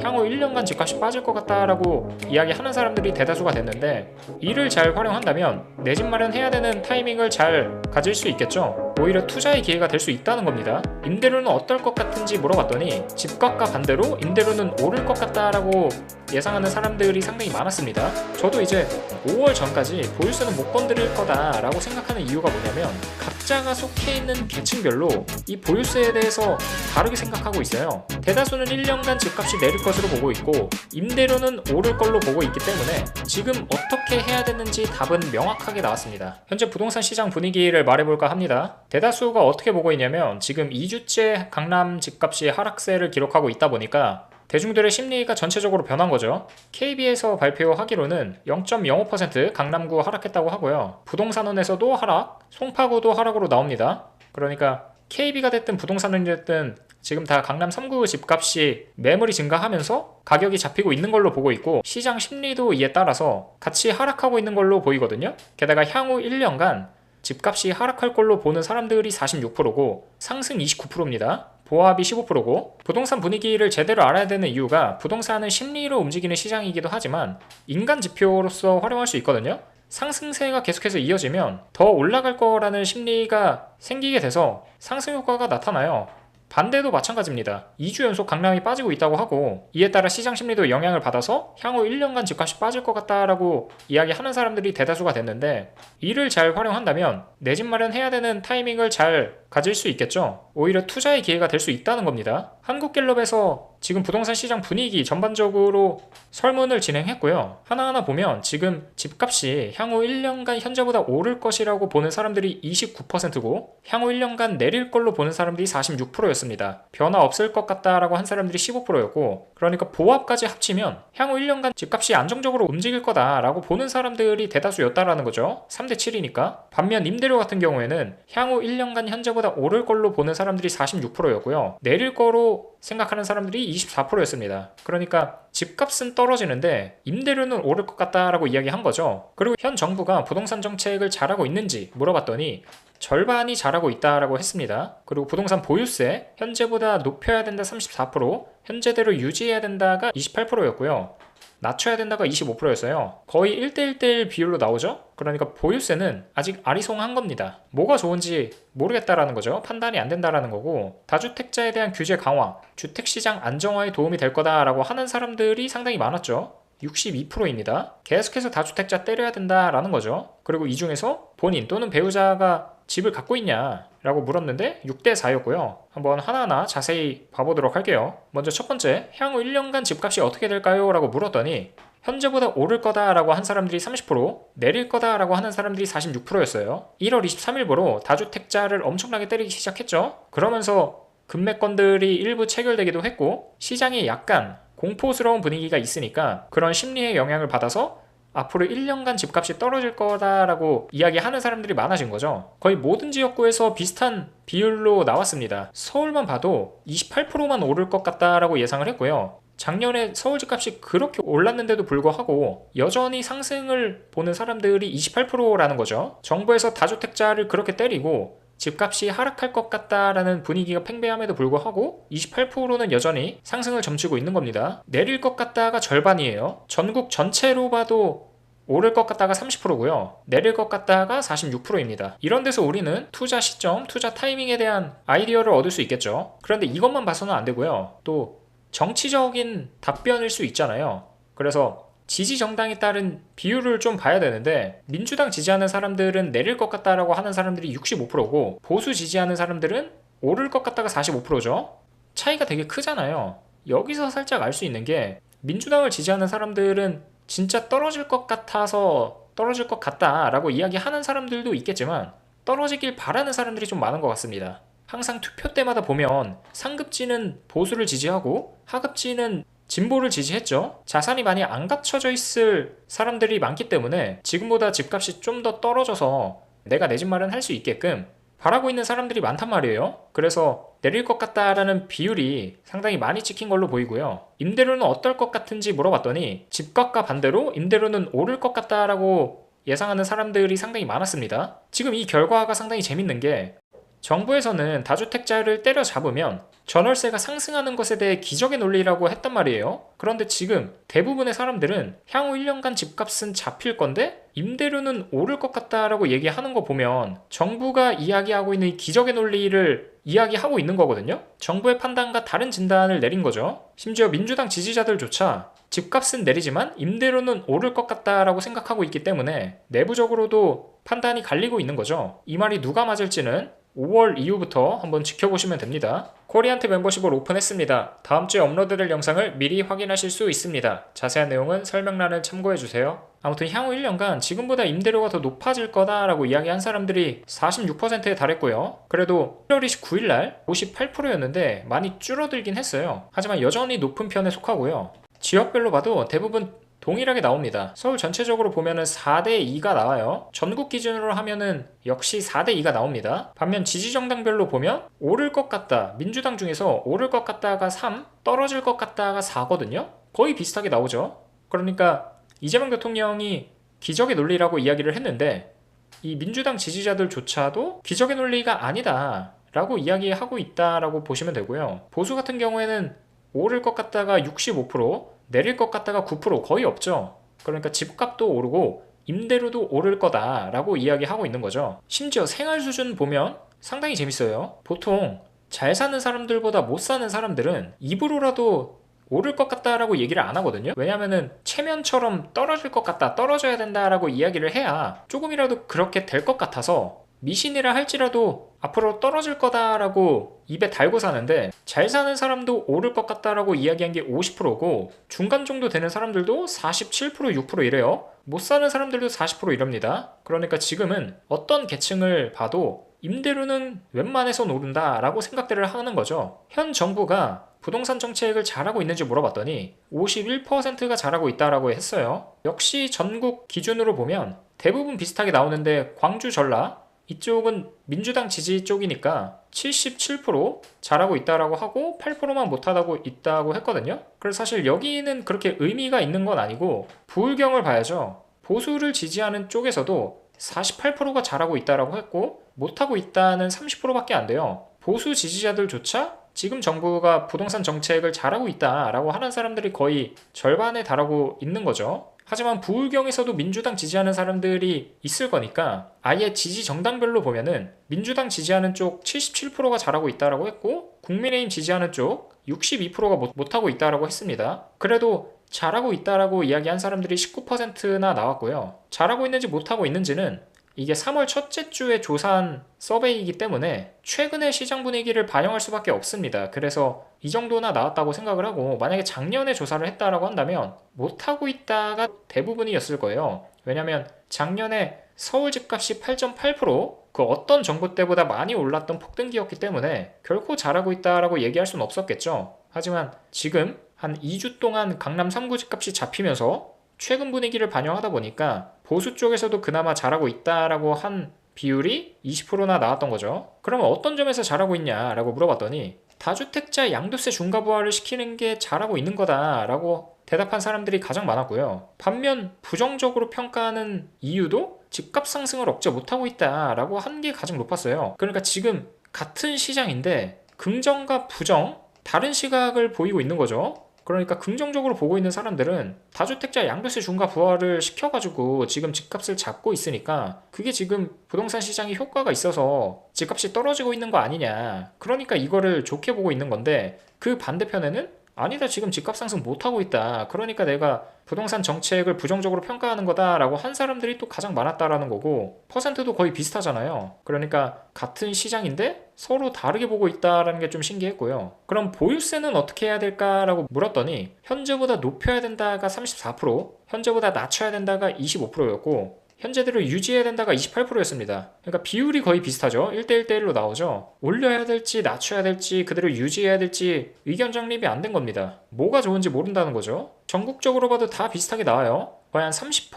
향후 1년간 집값이 빠질 것 같다라고 이야기하는 사람들이 대다수가 됐는데, 이를 잘 활용한다면 내 집 마련해야 되는 타이밍을 잘 가질 수 있겠죠. 오히려 투자의 기회가 될 수 있다는 겁니다. 임대료는 어떨 것 같은지 물어봤더니 집값과 반대로 임대료는 오를 것 같다라고 예상하는 사람들이 상당히 많았습니다. 저도 이제 5월 전까지 보유세는 못 건드릴 거다라고 생각하는 이유가 뭐냐면, 각자가 속해 있는 계층별로 이 보유세에 대해서 다르게 생각하고 있어요. 대다수는 1년간 집값이 내릴 것으로 보고 있고 임대료는 오를 걸로 보고 있기 때문에 지금 어떻게 해야 되는지 답은 명확하게 나왔습니다. 현재 부동산 시장 분위기를 말해볼까 합니다. 대다수가 어떻게 보고 있냐면, 지금 2주째 강남 집값이 하락세를 기록하고 있다 보니까 대중들의 심리가 전체적으로 변한 거죠. KB에서 발표하기로는 0.05% 강남구 하락했다고 하고요. 부동산원에서도 하락, 송파구도 하락으로 나옵니다. 그러니까 KB가 됐든 부동산원이 됐든 지금 다 강남 3구 집값이 매물이 증가하면서 가격이 잡히고 있는 걸로 보고 있고, 시장 심리도 이에 따라서 같이 하락하고 있는 걸로 보이거든요. 게다가 향후 1년간 집값이 하락할 걸로 보는 사람들이 46%고 상승 29%입니다. 보합이 15%고, 부동산 분위기를 제대로 알아야 되는 이유가 부동산은 심리로 움직이는 시장이기도 하지만 인간 지표로서 활용할 수 있거든요. 상승세가 계속해서 이어지면 더 올라갈 거라는 심리가 생기게 돼서 상승 효과가 나타나요. 반대도 마찬가지입니다. 2주 연속 강남이 빠지고 있다고 하고, 이에 따라 시장 심리도 영향을 받아서 향후 1년간 집값이 빠질 것 같다라고 이야기하는 사람들이 대다수가 됐는데, 이를 잘 활용한다면 내 집 마련해야 되는 타이밍을 잘 가질 수 있겠죠. 오히려 투자의 기회가 될 수 있다는 겁니다. 한국갤럽에서 지금 부동산 시장 분위기 전반적으로 설문을 진행했고요. 하나하나 보면 지금 집값이 향후 1년간 현재보다 오를 것이라고 보는 사람들이 29%고 향후 1년간 내릴 걸로 보는 사람들이 46%였습니다. 변화 없을 것 같다라고 한 사람들이 15%였고, 그러니까 보합까지 합치면 향후 1년간 집값이 안정적으로 움직일 거다라고 보는 사람들이 대다수였다라는 거죠. 3대 7이니까. 반면 임대료 같은 경우에는 향후 1년간 현재보다 오를 걸로 보는 사람들이 46%였고요. 내릴 거로 생각하는 사람들이 24%였습니다. 그러니까 집값은 떨어지는데 임대료는 오를 것 같다라고 이야기한 거죠. 그리고 현 정부가 부동산 정책을 잘하고 있는지 물어봤더니 절반이 잘하고 있다라고 했습니다. 그리고 부동산 보유세 현재보다 높여야 된다 34%, 현재대로 유지해야 된다가 28%였고요. 낮춰야 된다가 25%였어요. 거의 1대1대1 비율로 나오죠? 그러니까 보유세는 아직 아리송한 겁니다. 뭐가 좋은지 모르겠다라는 거죠. 판단이 안 된다라는 거고, 다주택자에 대한 규제 강화, 주택시장 안정화에 도움이 될 거다라고 하는 사람들이 상당히 많았죠. 62%입니다. 계속해서 다주택자 때려야 된다라는 거죠. 그리고 이 중에서 본인 또는 배우자가 집을 갖고 있냐 라고 물었는데 6대4였고요. 한번 하나하나 자세히 봐보도록 할게요. 먼저 첫 번째, 향후 1년간 집값이 어떻게 될까요? 라고 물었더니 현재보다 오를 거다 라고 한 사람들이 30%, 내릴 거다 라고 하는 사람들이 46%였어요. 1월 23일부로 다주택자를 엄청나게 때리기 시작했죠. 그러면서 금매권들이 일부 체결되기도 했고, 시장에 약간 공포스러운 분위기가 있으니까 그런 심리의 영향을 받아서 앞으로 1년간 집값이 떨어질 거다라고 이야기하는 사람들이 많아진 거죠. 거의 모든 지역구에서 비슷한 비율로 나왔습니다. 서울만 봐도 28%만 오를 것 같다라고 예상을 했고요. 작년에 서울 집값이 그렇게 올랐는데도 불구하고 여전히 상승을 보는 사람들이 28%라는 거죠. 정부에서 다주택자를 그렇게 때리고 집값이 하락할 것 같다라는 분위기가 팽배함에도 불구하고 28%는 여전히 상승을 점치고 있는 겁니다. 내릴 것 같다가 절반이에요. 전국 전체로 봐도 오를 것 같다가 30%고요. 내릴 것 같다가 46%입니다. 이런 데서 우리는 투자 시점, 투자 타이밍에 대한 아이디어를 얻을 수 있겠죠. 그런데 이것만 봐서는 안 되고요. 또 정치적인 답변일 수 있잖아요. 그래서 지지 정당에 따른 비율을 좀 봐야 되는데, 민주당 지지하는 사람들은 내릴 것 같다라고 하는 사람들이 65%고 보수 지지하는 사람들은 오를 것 같다가 45%죠. 차이가 되게 크잖아요. 여기서 살짝 알 수 있는 게, 민주당을 지지하는 사람들은 진짜 떨어질 것 같아서 떨어질 것 같다라고 이야기하는 사람들도 있겠지만 떨어지길 바라는 사람들이 좀 많은 것 같습니다. 항상 투표 때마다 보면 상급지는 보수를 지지하고 하급지는 진보를 지지했죠. 자산이 많이 안 갖춰져 있을 사람들이 많기 때문에 지금보다 집값이 좀 더 떨어져서 내가 내 집 마련할 수 있게끔 바라고 있는 사람들이 많단 말이에요. 그래서 내릴 것 같다라는 비율이 상당히 많이 찍힌 걸로 보이고요. 임대료는 어떨 것 같은지 물어봤더니 집값과 반대로 임대료는 오를 것 같다라고 예상하는 사람들이 상당히 많았습니다. 지금 이 결과가 상당히 재밌는 게, 정부에서는 다주택자를 때려잡으면 전월세가 상승하는 것에 대해 기적의 논리라고 했단 말이에요. 그런데 지금 대부분의 사람들은 향후 1년간 집값은 잡힐 건데 임대료는 오를 것 같다라고 얘기하는 거 보면 정부가 이야기하고 있는 이 기적의 논리를 이야기하고 있는 거거든요. 정부의 판단과 다른 진단을 내린 거죠. 심지어 민주당 지지자들조차 집값은 내리지만 임대료는 오를 것 같다라고 생각하고 있기 때문에 내부적으로도 판단이 갈리고 있는 거죠. 이 말이 누가 맞을지는 5월 이후부터 한번 지켜보시면 됩니다. 코리안트 멤버십을 오픈했습니다. 다음 주에 업로드될 영상을 미리 확인하실 수 있습니다. 자세한 내용은 설명란을 참고해주세요. 아무튼 향후 1년간 지금보다 임대료가 더 높아질 거다라고 이야기한 사람들이 46%에 달했고요. 그래도 1월 29일날 58%였는데 많이 줄어들긴 했어요. 하지만 여전히 높은 편에 속하고요. 지역별로 봐도 대부분 동일하게 나옵니다. 서울 전체적으로 보면은 4대2가 나와요. 전국 기준으로 하면은 역시 4대2가 나옵니다. 반면 지지정당별로 보면 오를 것 같다, 민주당 중에서 오를 것 같다가 3, 떨어질 것 같다가 4거든요. 거의 비슷하게 나오죠. 그러니까 이재명 대통령이 기적의 논리라고 이야기를 했는데 이 민주당 지지자들조차도 기적의 논리가 아니다 라고 이야기하고 있다라고 보시면 되고요. 보수 같은 경우에는 오를 것 같다가 65%, 내릴 것 같다가 9% 거의 없죠. 그러니까 집값도 오르고 임대료도 오를 거다라고 이야기하고 있는 거죠. 심지어 생활 수준 보면 상당히 재밌어요. 보통 잘 사는 사람들보다 못 사는 사람들은 입으로라도 오를 것 같다라고 얘기를 안 하거든요. 왜냐면은 체면처럼 떨어질 것 같다, 떨어져야 된다라고 이야기를 해야 조금이라도 그렇게 될 것 같아서 미신이라 할지라도 앞으로 떨어질 거다라고 입에 달고 사는데, 잘 사는 사람도 오를 것 같다라고 이야기한 게 50%고 중간 정도 되는 사람들도 47%, 6% 이래요. 못 사는 사람들도 40% 이럽니다. 그러니까 지금은 어떤 계층을 봐도 임대료는 웬만해선 오른다라고 생각들을 하는 거죠. 현 정부가 부동산 정책을 잘하고 있는지 물어봤더니 51%가 잘하고 있다라고 했어요. 역시 전국 기준으로 보면 대부분 비슷하게 나오는데 광주, 전라 이쪽은 민주당 지지 쪽이니까 77% 잘하고 있다라고 하고 8%만 못하다고 있다고 했거든요. 그래서 사실 여기는 그렇게 의미가 있는 건 아니고 부울경을 봐야죠. 보수를 지지하는 쪽에서도 48%가 잘하고 있다라고 했고 못하고 있다는 30%밖에 안 돼요. 보수 지지자들조차 지금 정부가 부동산 정책을 잘하고 있다라고 하는 사람들이 거의 절반에 달하고 있는 거죠. 하지만 부울경에서도 민주당 지지하는 사람들이 있을 거니까 아예 지지 정당별로 보면은 민주당 지지하는 쪽 77%가 잘하고 있다라고 했고 국민의힘 지지하는 쪽 62%가 못하고 있다라고 했습니다. 그래도 잘하고 있다라고 이야기한 사람들이 19%나 나왔고요. 잘하고 있는지 못하고 있는지는 이게 3월 첫째 주에 조사한 서베이이기 때문에 최근의 시장 분위기를 반영할 수밖에 없습니다. 그래서 이 정도나 나왔다고 생각을 하고, 만약에 작년에 조사를 했다라고 한다면 못하고 있다가 대부분이었을 거예요. 왜냐면 작년에 서울 집값이 8.8%, 그 어떤 정부 때보다 많이 올랐던 폭등기였기 때문에 결코 잘하고 있다라고 얘기할 수는 없었겠죠. 하지만 지금 한 2주 동안 강남 3구 집값이 잡히면서 최근 분위기를 반영하다 보니까 보수 쪽에서도 그나마 잘하고 있다라고 한 비율이 20%나 나왔던 거죠. 그러면 어떤 점에서 잘하고 있냐라고 물어봤더니 다주택자 양도세 중과 부과를 시키는 게 잘하고 있는 거다라고 대답한 사람들이 가장 많았고요. 반면 부정적으로 평가하는 이유도 집값 상승을 억제 못하고 있다라고 한 게 가장 높았어요. 그러니까 지금 같은 시장인데 긍정과 부정, 다른 시각을 보이고 있는 거죠. 그러니까 긍정적으로 보고 있는 사람들은 다주택자 양도세 중과 부과를 시켜가지고 지금 집값을 잡고 있으니까 그게 지금 부동산 시장에 효과가 있어서 집값이 떨어지고 있는 거 아니냐, 그러니까 이거를 좋게 보고 있는 건데, 그 반대편에는 아니다, 지금 집값 상승 못하고 있다, 그러니까 내가 부동산 정책을 부정적으로 평가하는 거다라고 한 사람들이 또 가장 많았다라는 거고, 퍼센트도 거의 비슷하잖아요. 그러니까 같은 시장인데 서로 다르게 보고 있다라는 게 좀 신기했고요. 그럼 보유세는 어떻게 해야 될까라고 물었더니 현재보다 높여야 된다가 34%, 현재보다 낮춰야 된다가 25%였고 현재대로 유지해야 된다가 28%였습니다. 그러니까 비율이 거의 비슷하죠. 1대1대1로 나오죠. 올려야 될지 낮춰야 될지 그대로 유지해야 될지 의견 정립이 안 된 겁니다. 뭐가 좋은지 모른다는 거죠. 전국적으로 봐도 다 비슷하게 나와요. 거의 한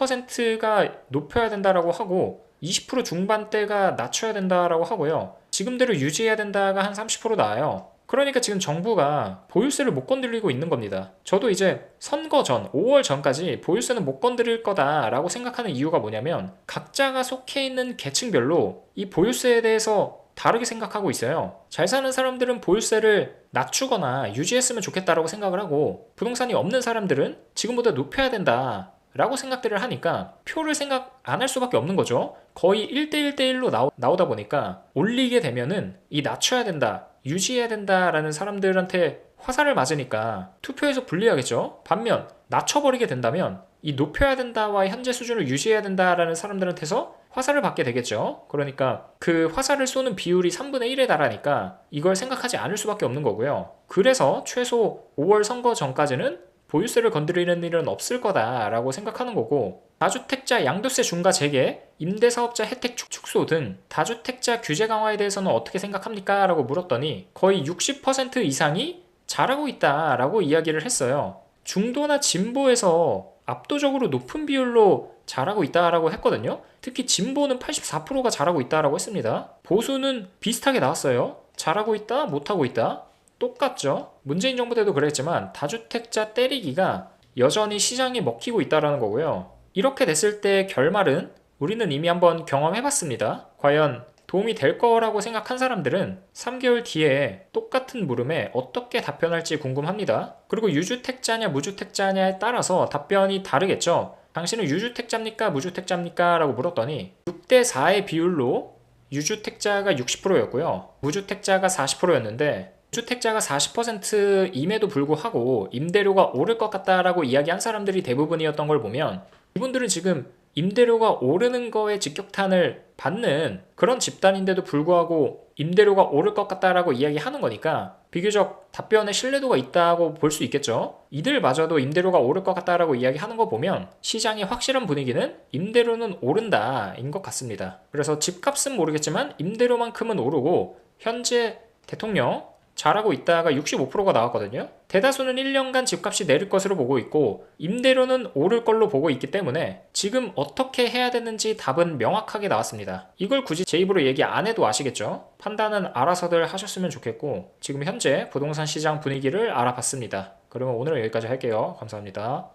30%가 높여야 된다라고 하고 20% 중반대가 낮춰야 된다라고 하고요. 지금대로 유지해야 된다가 한 30% 나와요. 그러니까 지금 정부가 보유세를 못 건드리고 있는 겁니다. 저도 이제 선거 전, 5월 전까지 보유세는 못 건드릴 거다라고 생각하는 이유가 뭐냐면 각자가 속해 있는 계층별로 이 보유세에 대해서 다르게 생각하고 있어요. 잘 사는 사람들은 보유세를 낮추거나 유지했으면 좋겠다라고 생각을 하고, 부동산이 없는 사람들은 지금보다 높여야 된다 라고 생각들을 하니까 표를 생각 안 할 수밖에 없는 거죠. 거의 1대1대1로 나오다 보니까 올리게 되면은 이 낮춰야 된다, 유지해야 된다라는 사람들한테 화살을 맞으니까 투표에서 불리하겠죠. 반면 낮춰버리게 된다면 이 높여야 된다와 현재 수준을 유지해야 된다라는 사람들한테서 화살을 받게 되겠죠. 그러니까 그 화살을 쏘는 비율이 3분의 1에 달하니까 이걸 생각하지 않을 수밖에 없는 거고요. 그래서 최소 5월 선거 전까지는 보유세를 건드리는 일은 없을 거다라고 생각하는 거고, 다주택자 양도세 중과 재개, 임대사업자 혜택 축소 등 다주택자 규제 강화에 대해서는 어떻게 생각합니까? 라고 물었더니 거의 60% 이상이 잘하고 있다라고 이야기를 했어요. 중도나 진보에서 압도적으로 높은 비율로 잘하고 있다라고 했거든요. 특히 진보는 84%가 잘하고 있다라고 했습니다. 보수는 비슷하게 나왔어요. 잘하고 있다, 못하고 있다. 똑같죠. 문재인 정부 때도 그랬지만 다주택자 때리기가 여전히 시장이 먹히고 있다는 거고요. 이렇게 됐을 때 결말은 우리는 이미 한번 경험해봤습니다. 과연 도움이 될 거라고 생각한 사람들은 3개월 뒤에 똑같은 물음에 어떻게 답변할지 궁금합니다. 그리고 유주택자냐 무주택자냐에 따라서 답변이 다르겠죠. 당신은 유주택자입니까 무주택자입니까? 라고 물었더니 6대4의 비율로 유주택자가 60%였고요. 무주택자가 40%였는데, 주택자가 40%임에도 불구하고 임대료가 오를 것 같다라고 이야기한 사람들이 대부분이었던 걸 보면, 이분들은 지금 임대료가 오르는 거에 직격탄을 받는 그런 집단인데도 불구하고 임대료가 오를 것 같다라고 이야기하는 거니까 비교적 답변에 신뢰도가 있다고 볼 수 있겠죠. 이들마저도 임대료가 오를 것 같다라고 이야기하는 거 보면 시장의 확실한 분위기는 임대료는 오른다인 것 같습니다. 그래서 집값은 모르겠지만 임대료만큼은 오르고, 현재 대통령 잘하고 있다가 65%가 나왔거든요. 대다수는 1년간 집값이 내릴 것으로 보고 있고 임대료는 오를 걸로 보고 있기 때문에 지금 어떻게 해야 되는지 답은 명확하게 나왔습니다. 이걸 굳이 제 입으로 얘기 안 해도 아시겠죠? 판단은 알아서들 하셨으면 좋겠고, 지금 현재 부동산 시장 분위기를 알아봤습니다. 그러면 오늘은 여기까지 할게요. 감사합니다.